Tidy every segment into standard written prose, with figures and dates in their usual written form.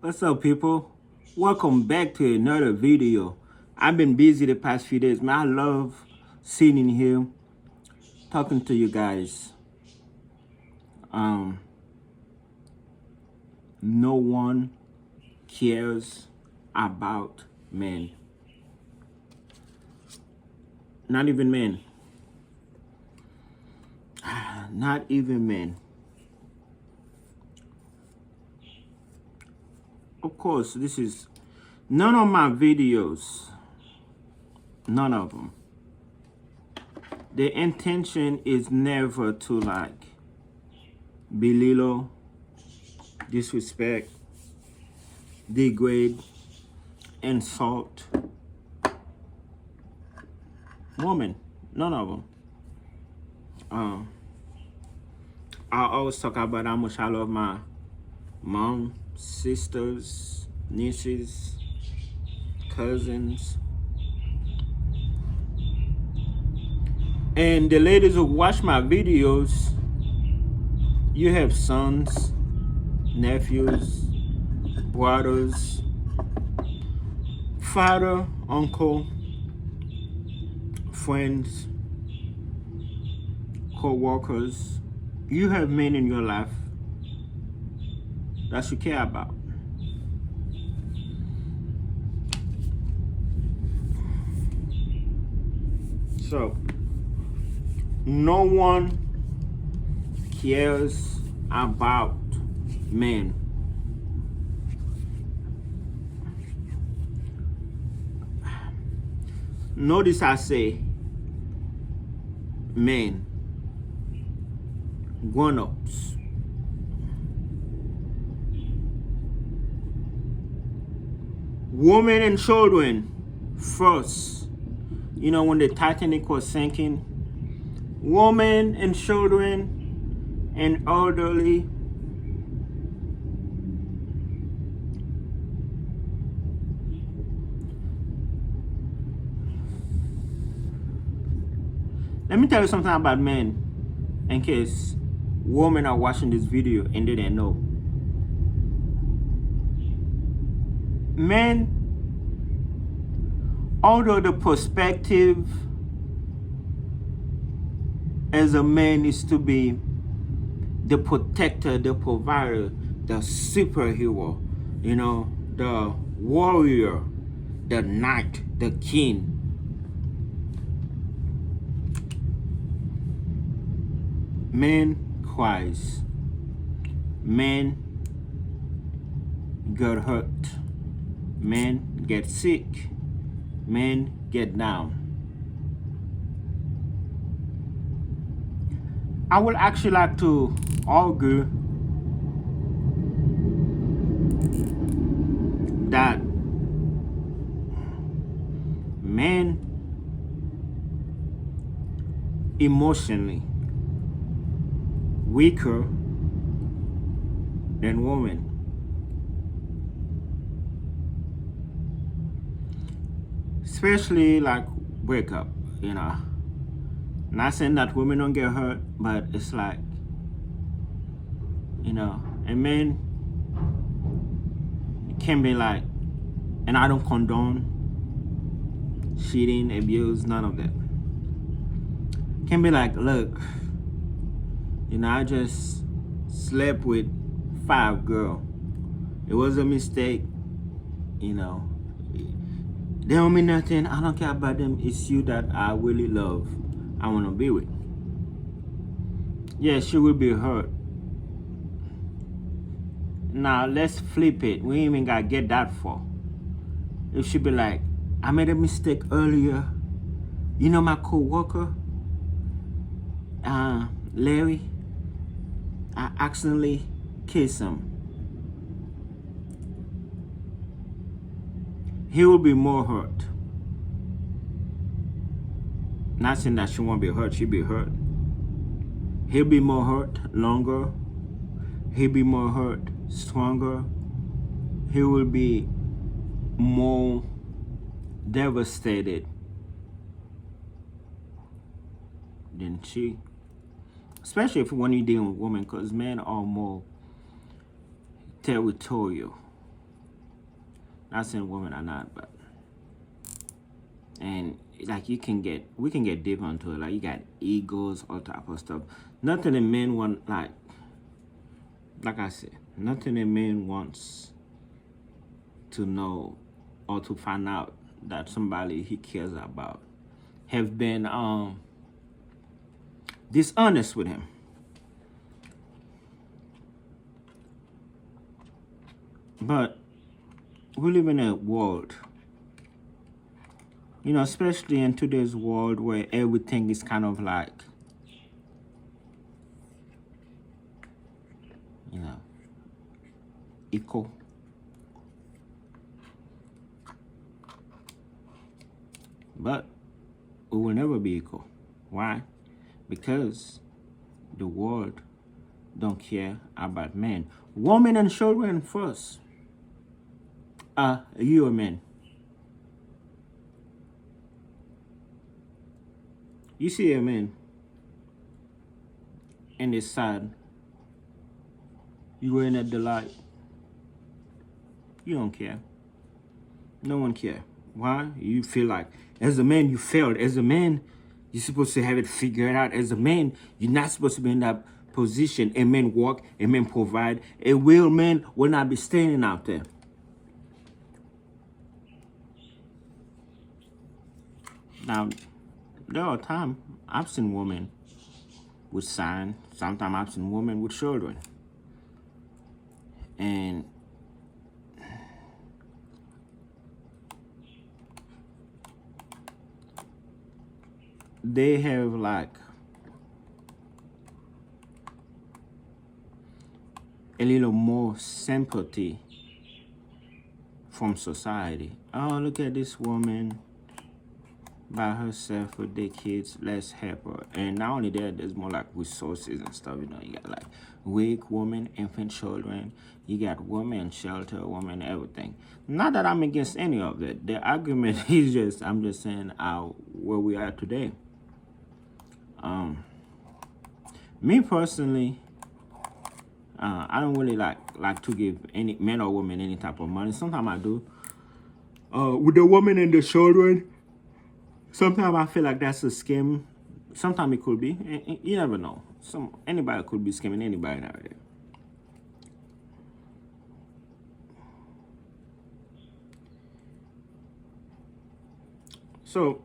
What's up, people? Welcome back to another video. I've been busy the past few days, man. I love sitting here talking to you guys. Um, no one cares about men. Not even men. Not even men. Of course, this is none of my videos. None of them. The intention is never to belittle, disrespect, degrade, insult woman. None of them. I always talk about how much I love my mom, sisters, nieces, cousins. And the ladies who watch my videos, you have sons, nephews, brothers, father, uncle, friends, co-workers. You have men in your life that you care about. So, no one cares about men. Notice I say men, grown-ups. Women and children first. You know, when the Titanic was sinking, women and children and elderly. Let me tell you something about men, in case women are watching this video and they didn't know. Men, although the perspective as a man is to be the protector, the provider, the superhero, you know, the warrior, the knight, the king. Men cries. Men get hurt. Men get sick. Men get down. I would actually like to argue that men emotionally weaker than women. Especially like breakup, you know. Not saying that women don't get hurt, but it's like, you know, a man can be like, and I don't condone cheating, abuse, none of that. Can be like, look, you know, I just slept with 5 girls. It was a mistake, you know. They don't mean nothing. I don't care about them. It's you that I really love. I want to be with. Yeah, she will be hurt. Now, let's flip it. We ain't even got to get that far. If she be like, I made a mistake earlier. You know my co-worker? Larry? I accidentally kissed him. He will be more hurt. Not saying that she won't be hurt, she'll be hurt. He'll be more hurt longer. He'll be more hurt stronger. He will be more devastated than she. Especially when you're dealing with women, because men are more territorial. Not saying women are not, but and like we can get deep onto it. Like you got egos, all type of stuff. Nothing a man want, like I said, nothing a man wants to know or to find out that somebody he cares about have been dishonest with him. But we live in a world, especially in today's world where everything is kind of like, equal. But we will never be equal. Why? Because the world don't care about men. Women and children first. You a man. You see a man and it's sad. You were in at the light. You don't care. No one care. Why? You feel like as a man you failed. As a man, you're supposed to have it figured out. As a man, you're not supposed to be in that position. A man work, a man provide. A real man will not be standing out there. Now, there are times I've seen women with sign. Sometimes I've seen women with children. And they have like a little more sympathy from society. Oh, look at this woman by herself with their kids, let's help her. And not only that, there's more like resources and stuff. You got like weak women, infant children, you got women shelter, women everything. Not that I'm against any of that. The argument is just, I'm just saying where we are today. Me personally, I don't really like to give any men or women any type of money. Sometimes I do. With the woman and the children, sometimes I feel like that's a scam. Sometimes it could be. You never know. Anybody could be scamming anybody nowadays. So,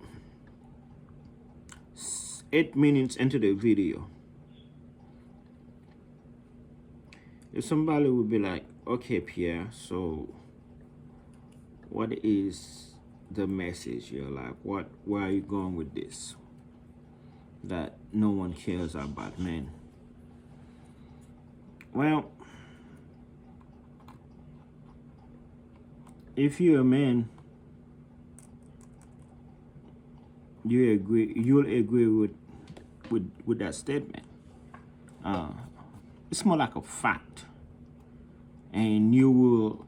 8 minutes into the video, if somebody would be like, okay, Pierre, so what is the message here? Like, where are you going with this? That no one cares about men. Well, if you're a man, you'll agree with that statement. It's more like a fact, and you will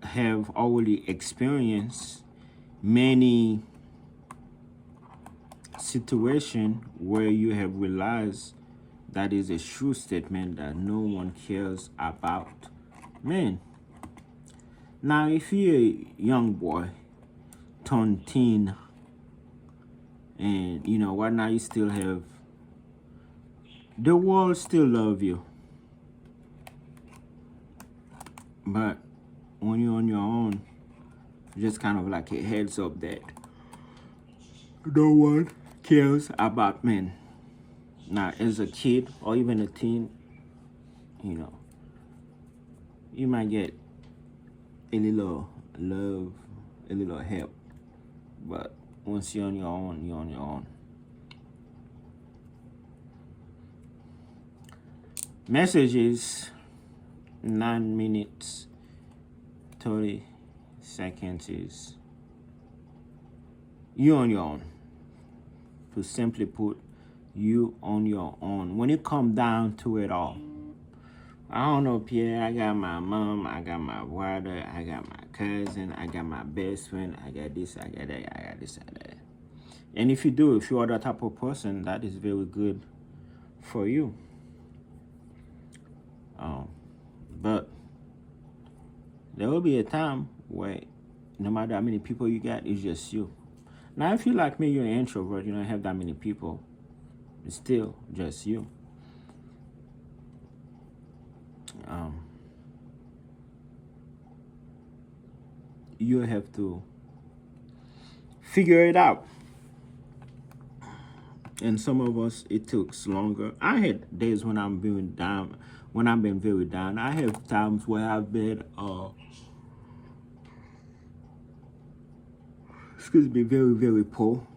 have already experienced many situations where you have realized that is a true statement, that no one cares about men. Now, if you're a young boy turned teen, and right now you still have, the world still love you, but when you're on your own, just kind of like a heads up that no one cares about men. Now, as a kid or even a teen, you might get a little love, a little help, but once you're on your own, you're on your own. Message is 9 minutes 30 seconds is you on your own. To simply put, you on your own. When it come down to it all, I don't know, Pierre, I got my mom, I got my brother, I got my cousin, I got my best friend, I got this, I got that, I got this, and that. And if you are that type of person, that is very good for you. But there will be a time where no matter how many people you got, it's just you. Now, if you like me, you're an introvert, you don't have that many people, it's still just you. Um, you have to figure it out. And some of us, it takes longer. I had days when I'm being down, when I've been very down. I have times where I've been, excuse me, very, very poor.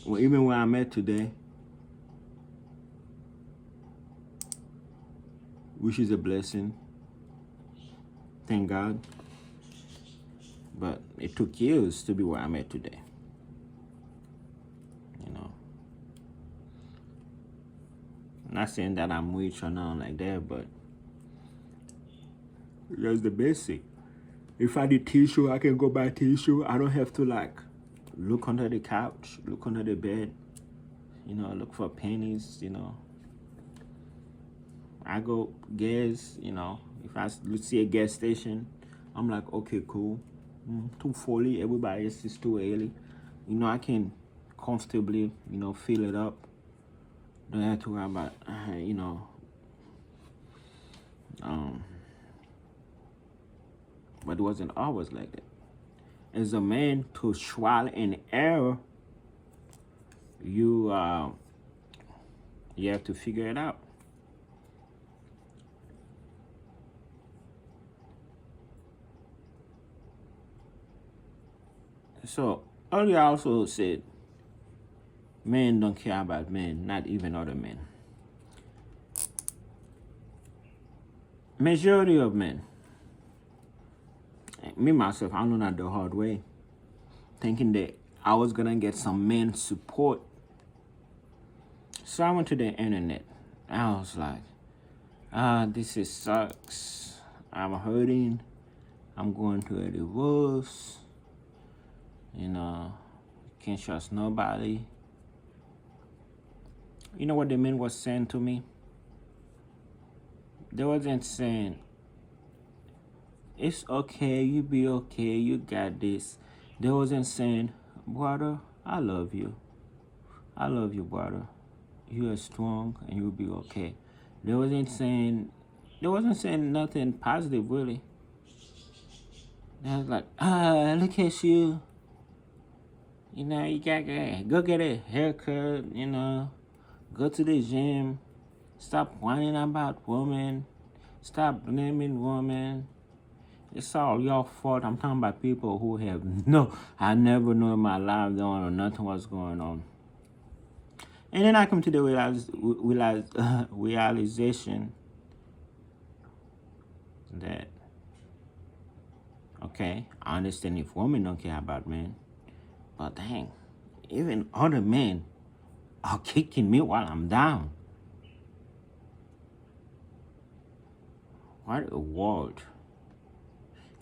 Well, even where I'm at today, which is a blessing, thank God. But it took years to be where I'm at today. You know, I'm not saying that I'm rich or nothing like that, but that's the basic. If I need tissue, I can go buy tissue. I don't have to like look under the couch, look under the bed, you know, look for pennies, you know. I go gas, you know, if I see a gas station, I'm like, okay, cool. 240, everybody else is too early. You know, I can comfortably, you know, fill it up. Don't have to worry about, you know, but it wasn't always like that. As a man, to trial and error, you have to figure it out. So earlier I also said men don't care about men, not even other men. Majority of men, me myself, I learned that the hard way, thinking that I was gonna get some men support. So I went to the internet. I was like, this is sucks. I'm hurting. I'm going through a divorce. You know, can't trust nobody. You know what the men was saying to me? They wasn't saying, it's okay, you be okay, you got this. They wasn't saying, brother, I love you. I love you, brother. You are strong and you'll be okay. They wasn't saying nothing positive really. They was like, look at you. You know, you gotta go get a haircut, you know, go to the gym, stop whining about women, stop blaming women. It's all your fault. I'm talking about people who have I never knew in my life or nothing was going on. And then I come to the realization that, okay, I understand if women don't care about men, but dang, even other men are kicking me while I'm down. What a world.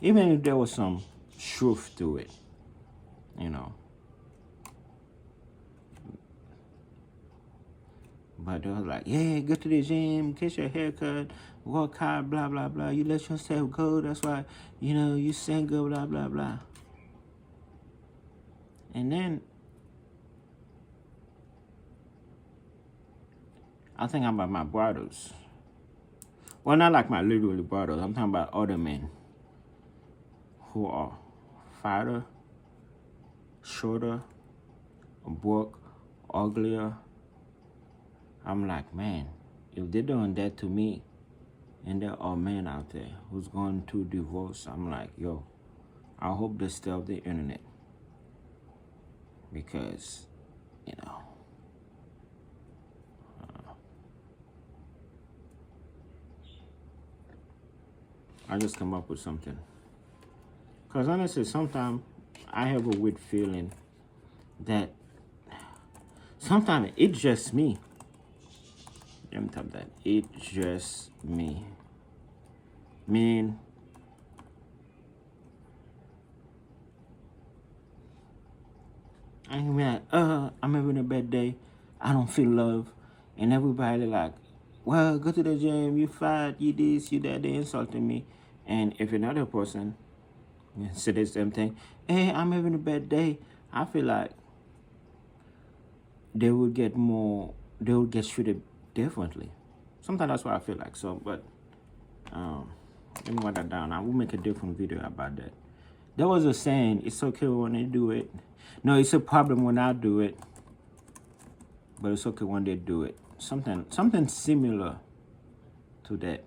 Even if there was some truth to it, you know. But they was like, yeah, go to the gym, get your haircut, work hard, blah, blah, blah. You let yourself go. That's why, you know, you single, blah, blah, blah. And then I think about my brothers. Well, not like my literal brothers. I'm talking about other men who are fatter, shorter, broke, uglier. I'm like, man, if they're doing that to me, and there are men out there who's going through divorce, I'm like, yo, I hope they stay off the internet. Because, you know, I just come up with something. Because honestly, sometimes I have a weird feeling that sometimes it's just me. Let me tell that. It's just me. Man, I can be like, I'm having a bad day. I don't feel love. And everybody like, well, go to the gym, you fat, you this, you that, they insulting me. And if another person say the same thing, hey, I'm having a bad day, I feel like they would get treated differently. Sometimes that's what I feel like. So, but um, let me write that down. I will make a different video about that. There was a saying, it's okay when they do it. No, it's a problem when I do it, but it's okay when they do it. Something similar to that.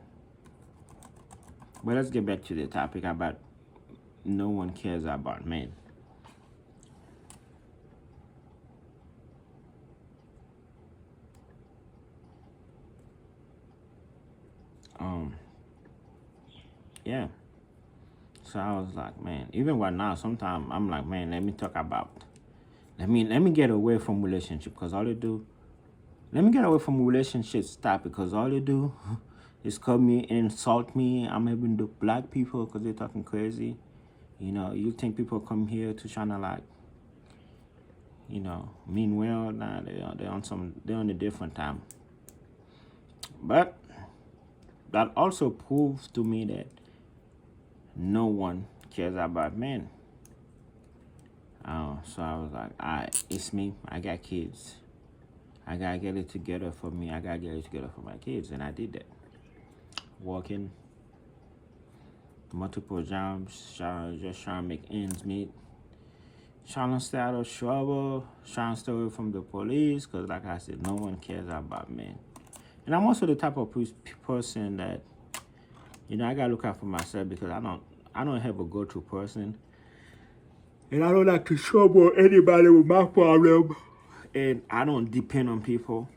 But let's get back to the topic about no one cares about men. Yeah. So I was like, man, even right now, sometimes I'm like, man, let me talk about, let me get away from relationship because all they do, let me get away from relationship stuff because all they do is come me and insult me. I'm having the black people because they're talking crazy. You know, you think people come here to try to like, you know, mean well. Nah, they're on a different time. But that also proves to me that no one cares about men. So I was like, all right, it's me. I got kids. I gotta get it together for me. I gotta get it together for my kids, and I did that. Working multiple jobs, just trying to make ends meet, trying to stay out of trouble, trying to stay away from the police, because like I said, no one cares about men. And I'm also the type of person that, you know, I gotta look out for myself because I don't have a go-to person, and I don't like to trouble anybody with my problem. And I don't depend on people.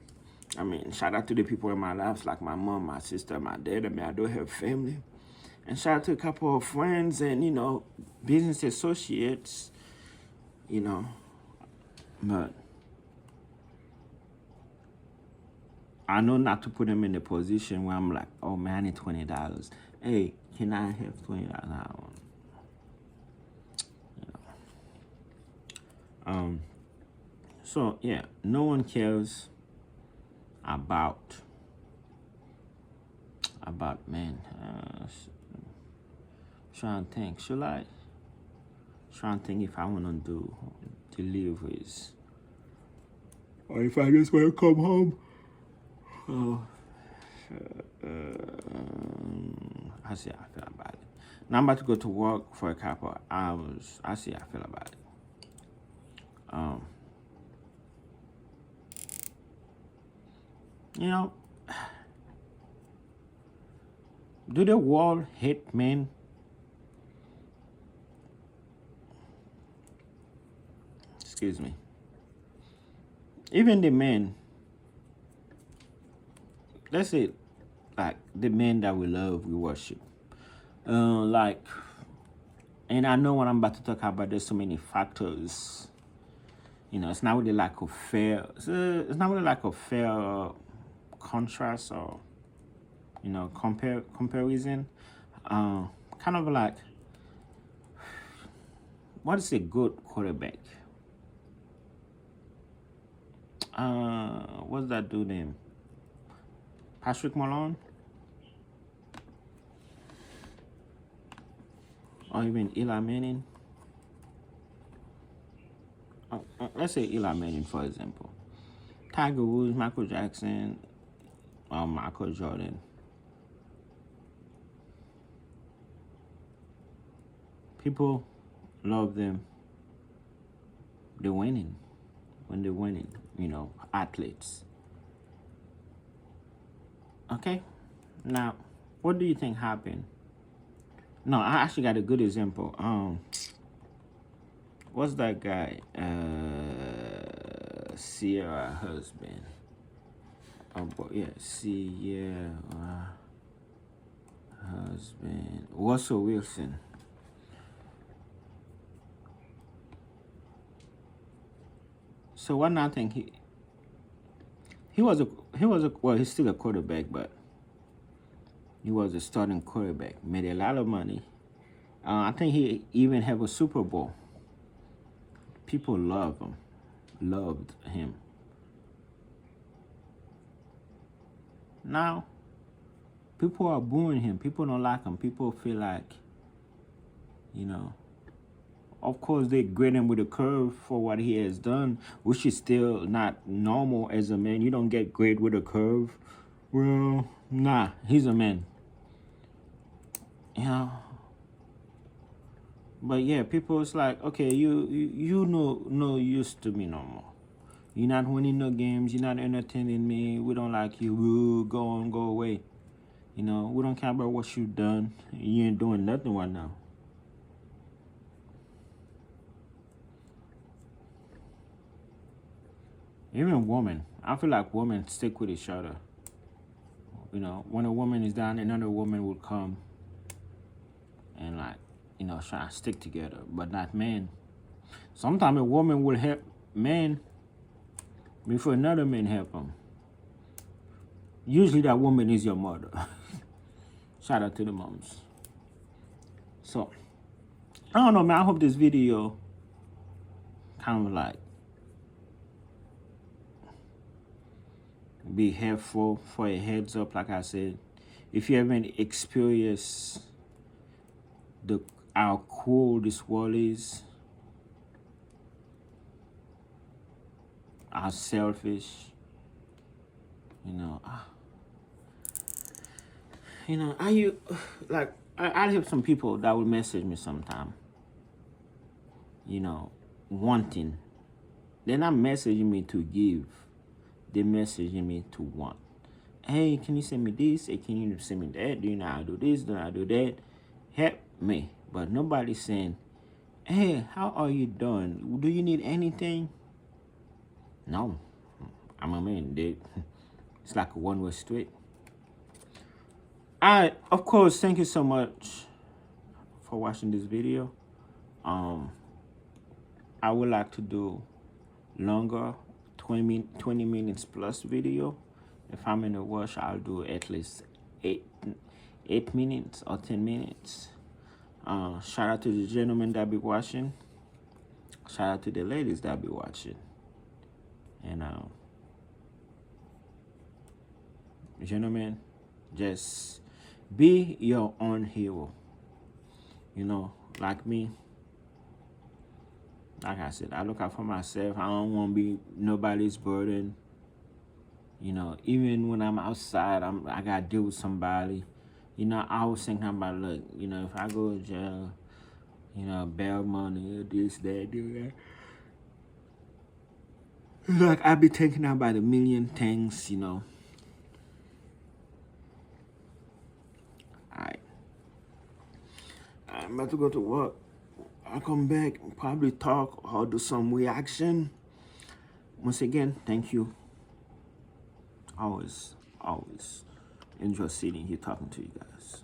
I mean, shout out to the people in my lives, like my mom, my sister, my dad. I mean, I do have family. And shout out to a couple of friends and, you know, business associates, you know. But I know not to put them in a position where I'm like, oh man, I need $20. Hey, can I have $20? You know. So yeah, no one cares about men. Trying to think, should I? Trying to think if I want to do deliveries or if I just want to come home. Oh, I see how I feel about it. Now I'm about to go to work for a couple of hours. I see how I feel about it. You know, do the world hate men? Excuse me. Even the men, let's say, like the men that we love, we worship. Like, and I know what I'm about to talk about. There's so many factors. You know, it's not really like a fair. It's not really like a fair contrast or, you know, comparison. Kind of like, what is a good quarterback? What's that dude name? Patrick Malone? Or even Eli Manning? Let's say Eli Manning, for example. Tiger Woods, Michael Jackson, Michael Jordan. People love them. They're winning. When they're winning, you know, athletes. Okay? Now, what do you think happened? No, I actually got a good example. What's that guy? Sierra husband. Oh boy, yeah, Sierra husband. Russell Wilson. So what I think he was a well, he's still a quarterback, but he was a starting quarterback. Made a lot of money. I think he even have a Super Bowl. People loved him. Now, people are booing him. People don't like him. People feel like, you know, of course they grade him with a curve for what he has done, which is still not normal as a man. You don't get graded with a curve. Well, nah, he's a man. You know. But yeah, people it's like, okay, you no use to me no more. You're not winning no games. You're not entertaining me. We don't like you. Woo, go on, go away. You know, we don't care about what you've done. You ain't doing nothing right now. Even women, I feel like women stick with each other. You know, when a woman is down, another woman will come and like, you know, try to stick together. But not men. Sometimes a woman will help men before another man help them. Usually that woman is your mother. Shout out to the moms. So, I don't know, man. I hope this video kind of like be helpful for a heads up. Like I said, if you haven't experienced how cool this world is, how selfish, you know, are you like? I have some people that will message me sometime, you know, wanting. They're not messaging me to give. They're messaging me to want. Hey, can you send me this? Hey, can you send me that? Do you know how to do this? Do you know how to do that? Help me. But nobody's saying, hey, how are you doing? Do you need anything? No. I'm a man, dude. It's like a one-way street. Of course, thank you so much for watching this video. I would like to do longer 20 minutes plus video. If I'm in a rush, I'll do at least 8 minutes or 10 minutes. Shout out to the gentlemen that be watching. Shout out to the ladies that be watching. And gentlemen, just be your own hero. You know, like me. Like I said, I look out for myself. I don't want to be nobody's burden. You know, even when I'm outside, I got to deal with somebody. You know, I was thinking about, look, you know, if I go to jail, you know, bail money, this, that, do that. Like, I be thinking about a million things, you know. Alright. I'm about to go to work. I'll come back and probably talk or do some reaction. Once again, thank you. Always enjoy sitting here talking to you guys.